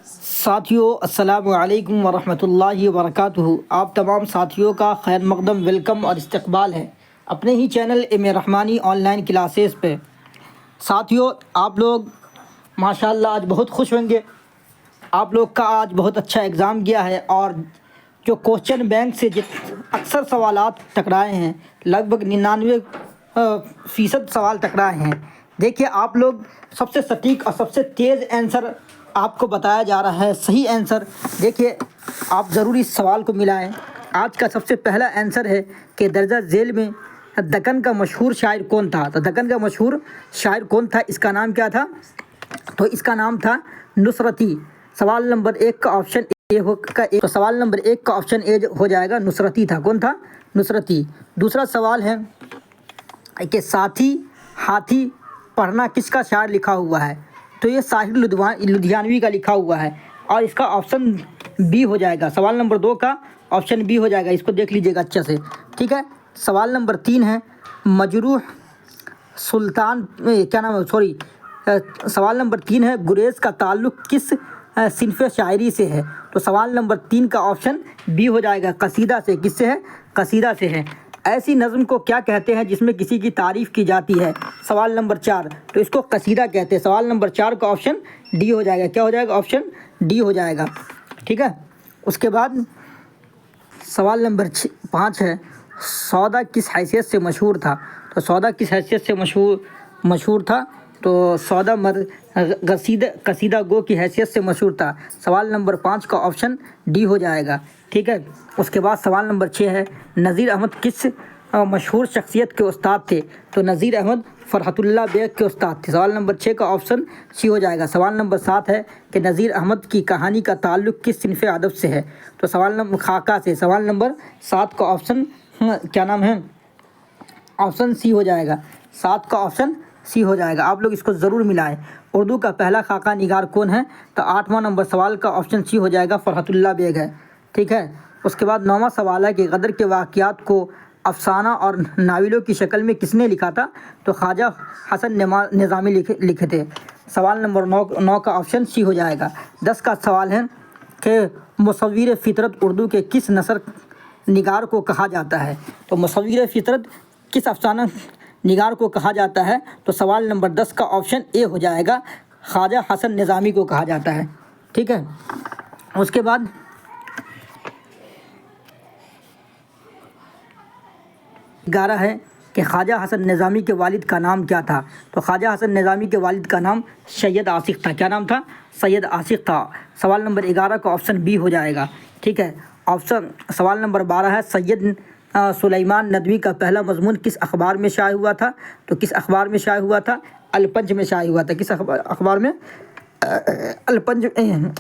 ساتھیوں السلام علیکم ورحمۃ اللہ وبرکاتہ۔ آپ تمام ساتھیوں کا خیر مقدم ویلکم اور استقبال ہے اپنے ہی channel M Rahmani online classes پہ۔ ساتھیوں آپ لوگ ماشاءاللہ آج بہت خوش ہوں گے، آپ لوگ کا آج بہت اچھا ایگزام گیا ہے اور جو کوشچن بینک سے اکثر سوالات ٹکرائے ہیں، لگ بھگ 99% سوال ٹکرائے ہیں۔ دیکھیے آپ لوگ سب سے سٹیک اور سب سے تیز آنسر آپ کو بتایا جا رہا ہے، صحیح آنسر۔ دیکھیے آپ ضرور اس سوال کو ملائیں۔ آج کا سب سے پہلا آنسر ہے کہ درجہ ذیل میں دکن کا مشہور شاعر کون تھا؟ تو دکن کا مشہور شاعر کون تھا، اس کا نام کیا تھا؟ تو اس کا نام تھا نصرتی۔ سوال نمبر 1 کا آپشن اے تو سوال نمبر 1 کا آپشن اے ہو جائے گا، نصرتی تھا۔ کون تھا؟ نصرتی۔ دوسرا سوال ہے کہ ساتھی ہاتھی پڑھنا کس کا شاعر لکھا ہوا ہے؟ تو یہ ساحر لدھیانوی کا لکھا ہوا ہے اور اس کا آپشن بی ہو جائے گا۔ سوال نمبر 2 کا آپشن بی ہو جائے گا، اس کو دیکھ لیجیے گا اچھا سے، ٹھیک ہے۔ سوال نمبر 3 ہے مجروح سلطان سوال نمبر 3 ہے گریز کا تعلق کس صنف شاعری سے ہے؟ تو سوال نمبر 3 کا آپشن بی ہو جائے گا، قصیدہ سے۔ کس سے ہے؟ قصیدہ سے ہے۔ ایسی نظم کو کیا کہتے ہیں جس میں کسی کی تعریف کی جاتی ہے؟ سوال نمبر 4، تو اس کو قصیدہ کہتے ہیں۔ سوال نمبر 4 کا آپشن ڈی ہو جائے گا۔ کیا ہو جائے گا؟ آپشن ڈی ہو جائے گا، ٹھیک ہے۔ اس کے بعد سوال نمبر 5 ہے سودا کس حیثیت سے مشہور تھا؟ تو سودا کس حیثیت سے مشہور تھا؟ تو سودا قصیدہ گو کی حیثیت سے مشہور تھا۔ سوال نمبر 5 کا آپشن ڈی ہو جائے گا، ٹھیک ہے۔ اس کے بعد سوال نمبر 6 ہے نذیر احمد کس مشہور شخصیت کے استاد تھے؟ تو نذیر احمد فرحت اللہ بیگ کے استاد تھے۔ سوال نمبر 6 کا آپشن سی ہو جائے گا۔ سوال نمبر 7 ہے کہ نذیر احمد کی کہانی کا تعلق کس صنف ادب سے ہے؟ تو سوال نمبر خاکہ سے۔ سوال نمبر 7 کا آپشن کیا نام ہے؟ آپشن سی ہو جائے گا۔ 7 کا آپشن سی ہو جائے گا۔ آپ لوگ اس کو ضرور ملائیں۔ اردو کا پہلا خاکہ نگار کون ہے؟ تو 8واں نمبر سوال کا آپشن سی ہو جائے گا، فرحت اللہ بیگ ہے، ٹھیک ہے۔ اس کے بعد 9واں سوال ہے کہ غدر کے واقعات کو افسانہ اور ناولوں کی شکل میں کس نے لکھا تھا؟ تو خواجہ حسن نظامی لکھے تھے۔ سوال نمبر 9 کا آپشن سی ہو جائے گا۔ 10 کا سوال ہے کہ مصور فطرت اردو کے کس نثر نگار کو کہا جاتا ہے؟ تو مصور فطرت کس افسانہ نگار کو کہا جاتا ہے؟ تو سوال نمبر 10 کا آپشن اے ہو جائے گا، خواجہ حسن نظامی کو کہا جاتا ہے، ٹھیک ہے۔ اس کے بعد 11 ہے کہ خواجہ حسن نظامی کے والد کا نام کیا تھا؟ تو خواجہ حسن نظامی کے والد کا نام سید عاشق تھا۔ کیا نام تھا؟ سید عاشق تھا۔ سوال نمبر 11 کا آپشن بی ہو جائے گا، ٹھیک ہے۔ سوال نمبر 12 ہے سید سلیمان ندوی کا پہلا مضمون کس اخبار میں شائع ہوا تھا؟ تو کس اخبار میں شائع ہوا تھا؟ الپنج میں شائع ہوا تھا۔ کس اخبار میں؟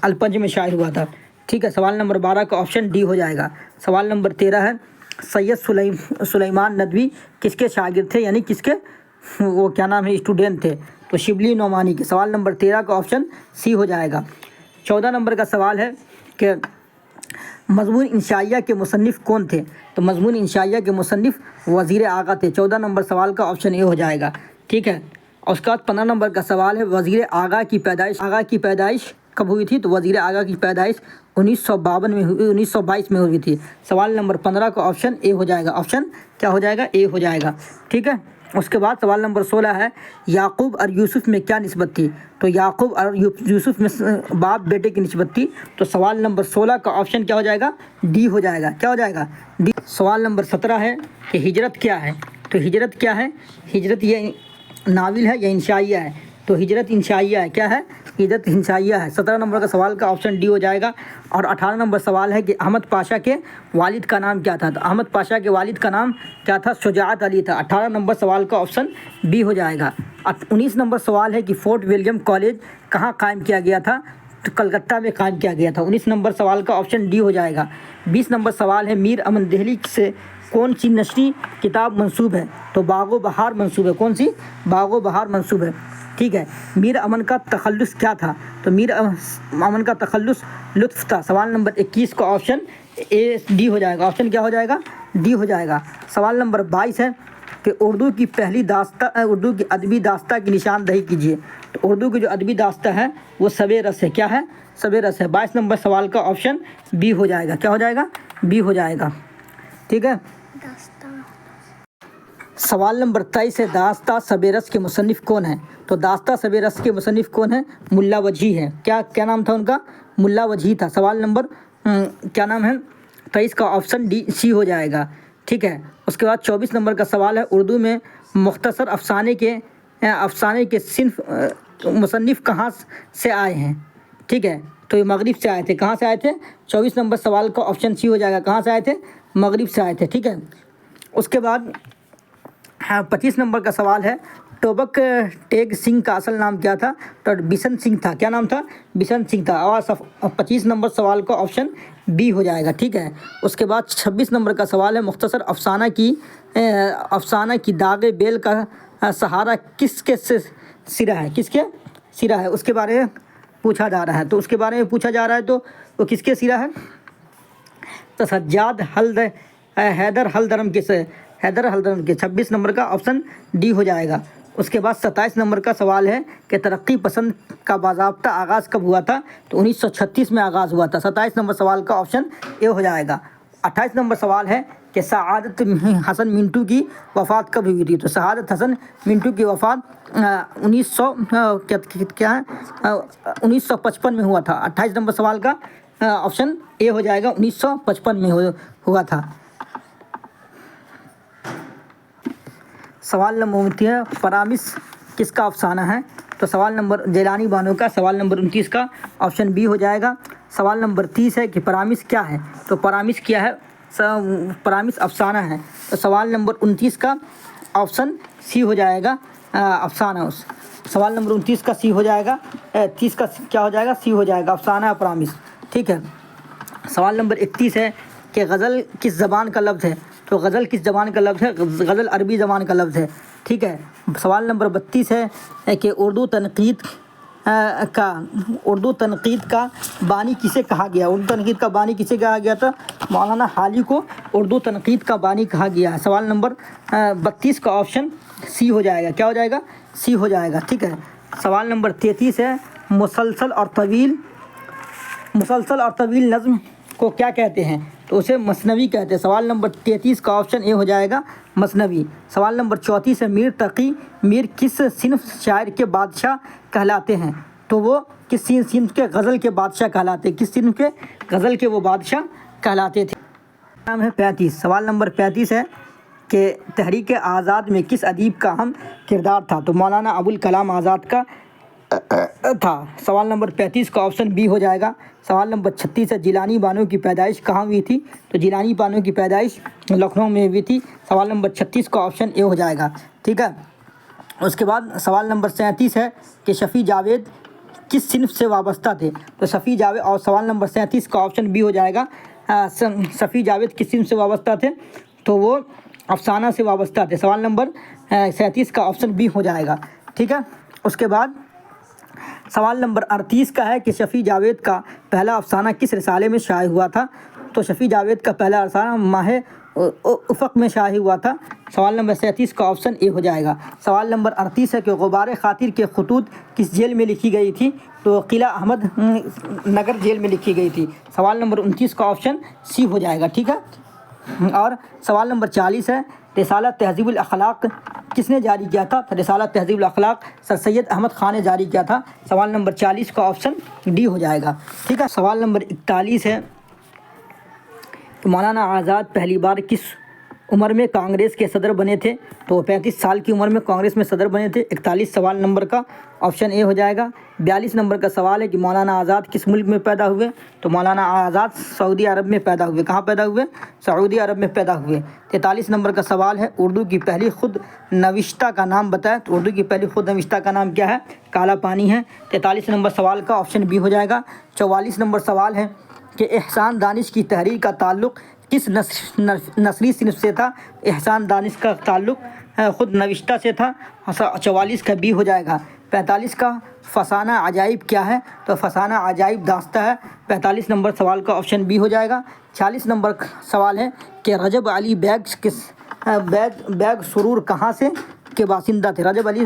الپنج میں شائع ہوا تھا، ٹھیک ہے۔ سوال نمبر 12 کا آپشن ڈی ہو جائے گا۔ سوال نمبر 13 ہے سید سلیمان ندوی کس کے شاگرد تھے، یعنی کس کے وہ کیا نام ہے اسٹوڈنٹ تھے؟ تو شبلی نعمانی کے۔ سوال نمبر 13 کا آپشن سی ہو جائے گا۔ 14 نمبر کا سوال ہے کہ مضمون انشائیہ کے مصنف کون تھے؟ تو مضمون انشائیہ کے مصنف وزیر آغا تھے۔ 14 نمبر سوال کا آپشن اے ہو جائے گا، ٹھیک ہے۔ اور اس کے بعد 15 نمبر کا سوال ہے وزیر آغا کی پیدائش کب ہوئی تھی؟ تو وزیر آغا کی پیدائش 1922 میں ہوئی تھی۔ سوال نمبر 15 کا آپشن اے ہو جائے گا۔ آپشن کیا ہو جائے گا؟ اے ہو جائے گا، ٹھیک ہے۔ اس کے بعد سوال نمبر 16 ہے یعقوب اور یوسف میں کیا نسبت تھی؟ تو یعقوب اور یوسف میں باپ بیٹے کی نسبت تھی۔ تو سوال نمبر 16 کا آپشن کیا ہو جائے گا؟ ڈی ہو جائے گا۔ کیا ہو جائے گا؟ ڈی۔ سوال نمبر 17 ہے کہ ہجرت کیا ہے؟ تو ہجرت کیا ہے؟ ہجرت یہ ناول ہے یا انشائیہ ہے؟ تو ہجرت انشائیہ ہے۔ کیا ہے؟ ہجرت انشائیہ ہے۔ 17 نمبر کا سوال کا آپشن ڈی ہو جائے گا۔ اور 18 نمبر سوال ہے کہ احمد پاشا کے والد کا نام کیا تھا؟ تو احمد پاشا کے والد کا نام کیا تھا؟ شجاعت علی تھا۔ 18 نمبر سوال کا آپشن بی ہو جائے گا۔ 19 نمبر سوال ہے کہ فورٹ ولیم کالج کہاں قائم کیا گیا تھا؟ تو کلکتہ میں قائم کیا گیا تھا۔ 19 نمبر سوال کا آپشن ڈی ہو جائے گا۔ 20 نمبر سوال ہے میر امن دہلی سے کون سی نثری کتاب منسوب ہے؟ تو باغ و بہار منسوب ہے۔ کون سی؟ باغ و بہار منسوب ہے، ٹھیک ہے۔ میر امن کا تخلص کیا تھا؟ تو میر امن کا تخلص لطف تھا۔ سوال نمبر 21 کا آپشن اے ڈی ہو جائے گا۔ آپشن کیا ہو جائے گا؟ ڈی ہو جائے گا۔ سوال نمبر 22 ہے کہ اردو کی ادبی داستہ کی نشاندہی کیجیے۔ تو اردو کی جو ادبی داستہ ہے وہ شب رس ہے. کیا ہے؟ شب رس ہے. 22 نمبر سوال کا آپشن بی ہو جائے گا. کیا ہو جائے گا؟ بی ہو جائے گا. ٹھیک ہے. سوال نمبر 23 ہے داستہ شب رس کے مصنف کون ہیں؟ تو داستہ شب رس کے مصنف کون ہیں؟ ملا وجہی ہیں. کیا نام تھا ان کا؟ ملا وجہی تھا. سوال نمبر کیا نام ہے 23 کا آپشن ڈی سی ہو جائے گا. ٹھیک ہے. اس کے بعد 24 نمبر کا سوال ہے اردو میں مختصر افسانے کے صنف مصنف کہاں سے آئے ہیں؟ ٹھیک ہے. تو یہ مغرب سے آئے تھے. کہاں سے آئے تھے؟ 24 نمبر سوال کا آپشن سی ہو جائے گا. کہاں سے آئے تھے؟ مغرب سے آئے تھے. ٹھیک ہے. اس کے بعد 25 نمبر کا سوال ہے ٹوبک ٹیگ سنگھ کا اصل نام کیا تھا؟ تو بشن سنگھ تھا. کیا نام تھا؟ بشن سنگھ تھا. اور 25 نمبر سوال کا آپشن بی ہو جائے گا. ٹھیک ہے. اس کے بعد 26 نمبر کا سوال ہے مختصر افسانہ کی داغ بیل کا سہارا کس کے سرا ہے؟ کس کے سرا ہے؟ اس کے بارے میں پوچھا جا رہا ہے. تو اس کے بارے میں پوچھا جا رہا ہے تو وہ کس کے سرا ہے؟ تو سجاد حیدر ہلدرم کے 26 نمبر کا آپشن ڈی ہو جائے گا. اس کے بعد 27 نمبر کا سوال ہے کہ ترقی پسند کا باضابطہ آغاز کب ہوا تھا؟ تو 1936 میں آغاز ہوا تھا. 27 نمبر سوال کا آپشن اے ہو جائے گا. 28 نمبر سوال ہے کہ سعادت حسن منٹو کی وفات کب ہوئی تھی؟ تو سعادت حسن منٹو کی وفات 1955 میں ہوا تھا. 28 نمبر سوال کا آپشن اے ہو جائے گا. 1955 میں ہوا تھا. سوال نمبر 29 پرامس کس کا افسانہ ہے؟ تو سوال نمبر جیلانی بانو کا. سوال نمبر 29 کا آپشن بی ہو جائے گا. سوال نمبر 30 ہے کہ پرامس کیا ہے؟ تو پرامس کیا ہے؟ پرامس افسانہ ہے. تو سوال نمبر 29 کا آپشن سی ہو جائے گا افسانہ. سوال نمبر 29 کا سی ہو جائے گا. 30 کا کیا ہو جائے گا؟ سی ہو جائے گا افسانہ پرامس. ٹھیک ہے. سوال نمبر 31 ہے کہ غزل کس زبان کا لفظ ہے؟ تو غزل کس زبان کا لفظ ہے؟ غزل عربی زبان کا لفظ ہے. ٹھیک ہے. سوال نمبر 32 ہے کہ اردو تنقید کا بانی کسے کہا گیا؟ اردو تنقید کا بانی کسے کہا گیا تھا؟ مولانا حالی کو اردو تنقید کا بانی کہا گیا ہے. سوال نمبر 32 کا آپشن سی ہو جائے گا. کیا ہو جائے گا؟ سی ہو جائے گا. ٹھیک ہے. سوال نمبر 33 ہے مسلسل اور طویل نظم کو کیا کہتے ہیں؟ تو اسے مثنوی کہتے ہیں. سوال نمبر 33 کا آپشن اے ہو جائے گا مثنوی. سوال نمبر 34 ہے میر تقی میر کس صنف شاعر کے بادشاہ کہلاتے ہیں؟ تو وہ کس صنف کے غزل کے بادشاہ کہلاتے ہیں؟ کس صنف کے غزل کے وہ بادشاہ کہلاتے تھے؟ نام ہے 35. سوال نمبر 35 ہے کہ تحریک آزاد میں کس ادیب کا اہم کردار تھا؟ تو مولانا ابوالکلام آزاد کا تھا. سوال نمبر 35 کا آپشن بی ہو جائے گا. سوال نمبر 36 ہے جیلانی بانو کی پیدائش کہاں ہوئی تھی؟ تو جیلانی بانو کی پیدائش لکھنؤ میں ہوئی تھی. سوال نمبر 36 کا آپشن اے ہو جائے گا. ٹھیک ہے. اس کے بعد سوال نمبر 37 ہے کہ شفیع جاوید کس صنف سے وابستہ تھے؟ تو شفیع جاوید اور سوال نمبر 37 کا آپشن بی ہو جائے گا. شفیع جاوید کس صنف سے وابستہ تھے؟ تو وہ افسانہ سے وابستہ تھے. سوال نمبر 37 کا آپشن بی ہو جائے گا. ٹھیک ہے. اس کے بعد سوال نمبر 38 کا ہے کہ شفیع جاوید کا پہلا افسانہ کس رسالے میں شائع ہوا تھا؟ تو شفیع جاوید کا پہلا افسانہ ماہ افق میں شائع ہوا تھا. سوال نمبر 37 کا آپشن اے ہو جائے گا. سوال نمبر 38 ہے کہ غبار خاطر کے خطوط کس جیل میں لکھی گئی تھی؟ تو قلعہ احمد نگر جیل میں لکھی گئی تھی. سوال نمبر 29 کا آپشن سی ہو جائے گا. ٹھیک ہے. اور سوال نمبر 40 ہے رسالہ تہذیب الاخلاق کس نے جاری کیا تھا؟ رسالہ تہذیب الاخلاق سر سید احمد خان نے جاری کیا تھا. سوال نمبر 40 کا آپشن ڈی ہو جائے گا. ٹھیک ہے. سوال نمبر 41 ہے مولانا آزاد پہلی بار کس عمر میں کانگریس کے صدر بنے تھے؟ تو 35 سال کی عمر میں کانگریس میں صدر بنے تھے. 41 سوال نمبر کا آپشن اے ہو جائے گا. 42 نمبر کا سوال ہے کہ مولانا آزاد کس ملک میں پیدا ہوئے؟ تو مولانا آزاد سعودی عرب میں پیدا ہوئے. کہاں پیدا ہوئے؟ سعودی عرب میں پیدا ہوئے. 43 نمبر کا سوال ہے اردو کی پہلی خود نوشتہ کا نام بتائیں. تو اردو کی پہلی خود نوشتہ کا نام کیا ہے؟ کالا پانی ہے. 43 نمبر سوال کا آپشن بی ہو جائے گا. 44 نمبر سوال ہے کہ احسان دانش کی تحریر کا تعلق کس نثری صنف سے تھا؟ احسان دانش کا تعلق خود نوشتہ سے تھا. 44 کا بی ہو جائے گا. 45 کا فسانہ عجائب کیا ہے؟ تو فسانہ عجائب داستہ ہے. 45 نمبر سوال کا آپشن بی ہو جائے گا. 46 نمبر سوال ہے کہ رجب علی بیگ سرور کہاں سے کے باشندہ تھے؟ رجب علی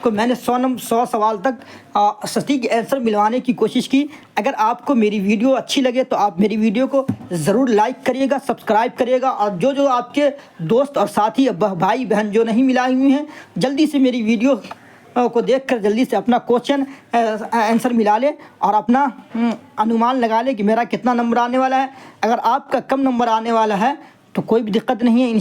کو میں نے 100 سوال تک سٹیک آنسر ملوانے کی کوشش کی۔ اگر آپ کو میری ویڈیو اچھی لگے تو آپ میری ویڈیو کو ضرور لائک کریے گا، سبسکرائب کریے گا، اور جو آپ کے دوست اور ساتھی بھائی بہن جو نہیں ملائے ہوئے ہیں جلدی سے میری ویڈیو کو دیکھ کر جلدی سے اپنا کوشچن آنسر ملا لے اور اپنا انومان لگا لے کہ میرا کتنا نمبر آنے والا ہے۔ اگر آپ کا کم نمبر آنے والا ہے تو کوئی بھی دقت نہیں ہے،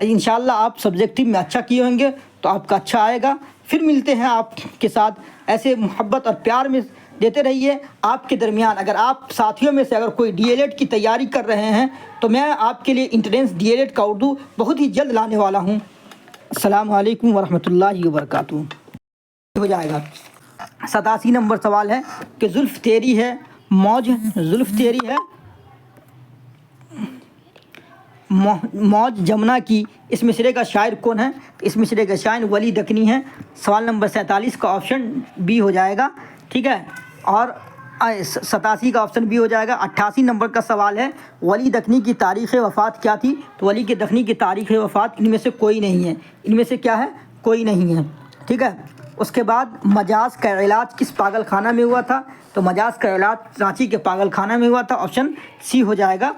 انشاءاللہ آپ سبجیکٹیو میں اچھا کیے ہوں گے تو آپ کا اچھا آئے گا۔ پھر ملتے ہیں آپ کے ساتھ، ایسے محبت اور پیار میں دیتے رہیے آپ کے درمیان۔ اگر آپ ساتھیوں میں سے اگر کوئی ڈی ایل ایڈ کی تیاری کر رہے ہیں تو میں آپ کے لیے انٹرنس ڈی ایل ایڈ کا اردو بہت ہی جلد لانے والا ہوں۔ السلام علیکم ورحمۃ اللہ وبرکاتہ۔ ہو جائے گا 87 نمبر سوال ہے کہ زلف تیری ہے موج، زلف تیری ہے موج جمنا کی، اس مصرعے کا شاعر کون ہے؟ اس مصرعے کا شاعر ولی دکنی ہے۔ سوال نمبر 47 کا آپشن بی ہو جائے گا، ٹھیک ہے، اور 87 کا آپشن بی ہو جائے گا۔ 88 نمبر کا سوال ہے ولی دکنی کی تاریخ وفات کیا تھی؟ تو ولی کے دکنی کی تاریخ وفات ان میں سے کوئی نہیں ہے، ان میں سے کیا ہے؟ کوئی نہیں ہے، ٹھیک ہے۔ اس کے بعد مجاز کا علاج کس پاگل خانہ میں ہوا تھا؟ تو مجاز کا علاج رانچی کے پاگل خانہ میں ہوا تھا، آپشن سی ہو جائے گا۔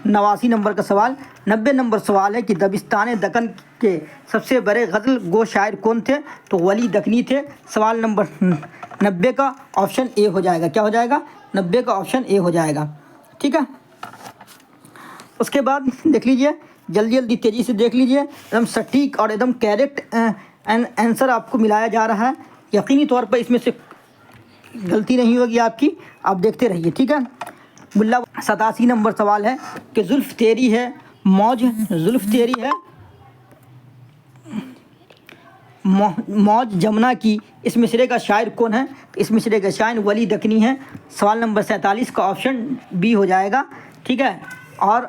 89 نمبر کا سوال 90 نمبر سوال ہے کہ دبستان دکن کے سب سے بڑے غزل گو شاعر کون تھے؟ تو ولی دکنی تھے۔ سوال نمبر 90 کا آپشن اے ہو جائے گا، کیا ہو جائے گا؟ 90 کا آپشن اے ہو جائے گا، ٹھیک ہے۔ اس کے بعد دیکھ لیجئے، جلدی تیزی سے دیکھ لیجئے، ایک دم سٹیک اور ایک دم کریکٹ آنسر آپ کو ملایا جا رہا ہے، یقینی طور پر اس میں سے غلطی نہیں ہوگی آپ کی، آپ دیکھتے رہیے، ٹھیک ہے۔ 87 نمبر سوال ہے کہ زلف تیری ہے موج، زلف تیری ہے موج جمنا کی، اس مصرعے کا شاعر کون ہے؟ اس مصرعے کا شاعر ولی دکنی ہے۔ سوال نمبر 47 کا آپشن بی ہو جائے گا، ٹھیک ہے، اور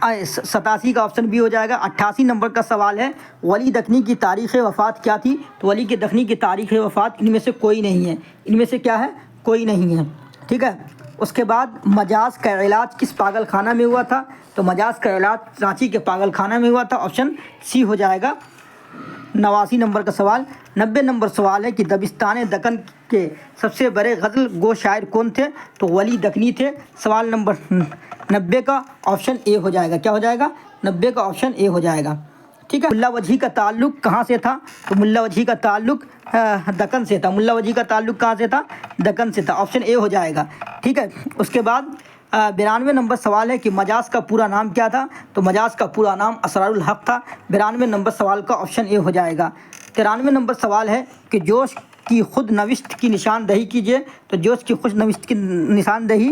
87 کا آپشن بی ہو جائے گا۔ 88 نمبر کا سوال ہے ولی دکنی کی تاریخ وفات کیا تھی؟ تو ولی کے دکنی کی تاریخ وفات ان میں سے کوئی نہیں ہے، ان میں سے کیا ہے؟ کوئی نہیں ہے، ٹھیک ہے۔ اس کے بعد مجاز کا علاج کس پاگل خانہ میں ہوا تھا؟ تو مجاز کا علاج رانچی کے پاگل خانہ میں ہوا تھا، آپشن سی ہو جائے گا۔ 89 نمبر کا سوال 90 نمبر سوال ہے کہ دبستان دکن کے سب سے بڑے غزل گو شاعر کون تھے؟ تو ولی دکنی تھے۔ سوال نمبر 90 کا آپشن اے ہو جائے گا، کیا ہو جائے گا؟ 90 کا آپشن اے ہو جائے گا، ٹھیک ہے۔ ملا وجہی کا تعلق کہاں سے تھا؟ تو ملا وجہی کا تعلق دکن سے تھا، ملا وجہی کا تعلق کہاں سے تھا؟ دکن سے تھا، آپشن اے ہو جائے گا، ٹھیک ہے۔ اس کے بعد 92 نمبر سوال ہے کہ مجاز کا پورا نام کیا تھا؟ تو مجاز کا پورا نام اسرار الحق تھا۔ 92 نمبر سوال کا آپشن اے ہو جائے گا۔ 93 نمبر سوال ہے کہ جوش کی خود نوشت کی نشاندہی کیجیے، تو جوش کی خود نوشت کی نشاندہی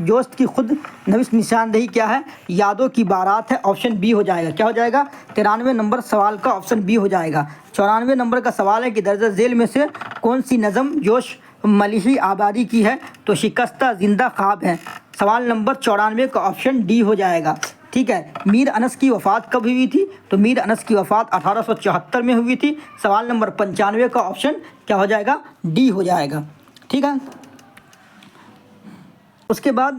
جوش کی خود نوشت نشاندہی کیا ہے؟ یادوں کی بارات ہے، آپشن بی ہو جائے گا، کیا ہو جائے گا؟ 93 نمبر سوال کا آپشن بی ہو جائے گا۔ 94 نمبر کا سوال ہے کہ درجہ ذیل میں سے کون سی نظم جوش ملیحی آبادی کی ہے؟ تو شکستہ زندہ خواب ہے، سوال نمبر 94 کا آپشن ڈی ہو جائے گا، ٹھیک ہے۔ میر انس کی وفات کب ہوئی تھی؟ تو میر انس کی وفات 1874 میں ہوئی تھی، سوال نمبر 95 کا آپشن کیا ہو جائے گا؟ ڈی ہو جائے گا، ٹھیک ہے۔ اس کے بعد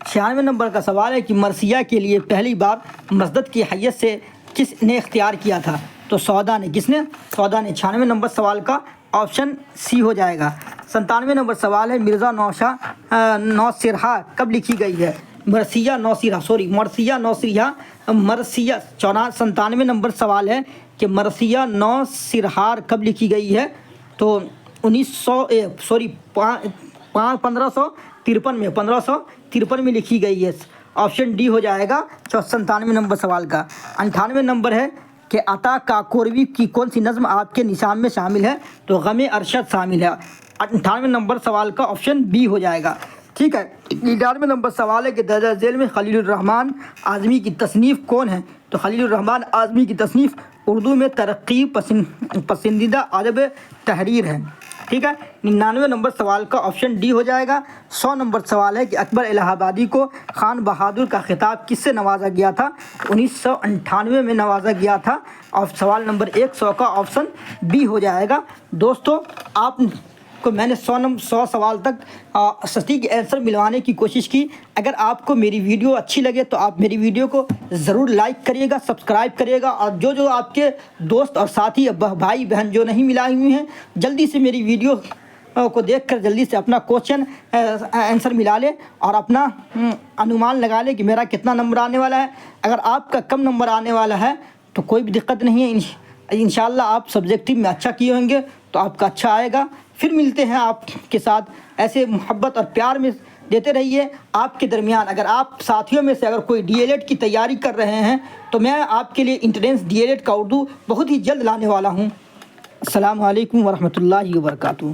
96 نمبر کا سوال ہے کہ مرثیہ کے لیے پہلی بار مسند کی حیثیت سے کس نے اختیار کیا تھا؟ تو سودا نے، کس نے؟ سودا نے۔ 96 نمبر سوال کا آپشن سی ہو جائے گا۔ 97 نمبر سوال ہے مرزا نوسرہ کب لکھی گئی ہے؟ مرثیہ نوسرہ 97 نمبر سوال ہے کہ مرثیہ نوسرہ کب لکھی گئی ہے؟ تو 1553 میں لکھی گئی ہے، آپشن ڈی ہو جائے گا 97 نمبر سوال کا۔ 98 نمبر ہے کہ عطا کاکوروی کی کون سی نظم آپ کے نصاب میں شامل ہے؟ تو غم ارشد شامل ہے، 98 نمبر سوال کا آپشن بی ہو جائے گا، ٹھیک ہے۔ 99 نمبر سوال ہے کہ درجہ ذیل میں خلیل الرحمن اعظمی کی تصنیف کون ہے؟ تو خلیل الرحمن اعظمی کی تصنیف اردو میں ترقی پسندیدہ ادب تحریر ہے، ٹھیک ہے۔ 99 نمبر سوال کا آپشن ڈی ہو جائے گا۔ 100 نمبر سوال ہے کہ اکبر الہ آبادی کو خان بہادر کا خطاب کس سے نوازا گیا تھا؟ 1998 میں نوازا گیا تھا، اور سوال نمبر 100 کا آپشن بی ہو جائے گا۔ دوستو، آپ کو میں نے 100 سوال تک سٹیک آنسر ملوانے کی کوشش کی۔ اگر آپ کو میری ویڈیو اچھی لگے تو آپ میری ویڈیو کو ضرور لائک کریے گا، سبسکرائب کریے گا، اور جو آپ کے دوست اور ساتھی بھائی بہن جو نہیں ملائے ہوئے ہیں جلدی سے میری ویڈیو کو دیکھ کر جلدی سے اپنا کوشچن آنسر ملا لے اور اپنا انومان لگا لے کہ میرا کتنا نمبر آنے والا ہے۔ اگر آپ کا کم نمبر آنے والا ہے تو کوئی بھی دقت نہیں ہے، انشاءاللہ آپ سبجیکٹو میں اچھا کیے ہوں گے تو آپ کا اچھا آئے گا۔ پھر ملتے ہیں آپ کے ساتھ، ایسے محبت اور پیار میں دیتے رہیے آپ کے درمیان۔ اگر آپ ساتھیوں میں سے اگر کوئی ڈی ایل ایڈ کی تیاری کر رہے ہیں تو میں آپ کے لیے انٹرنس ڈی ایل ایڈ کا اردو بہت ہی جلد لانے والا ہوں۔ السلام علیکم ورحمۃ اللہ وبرکاتہ۔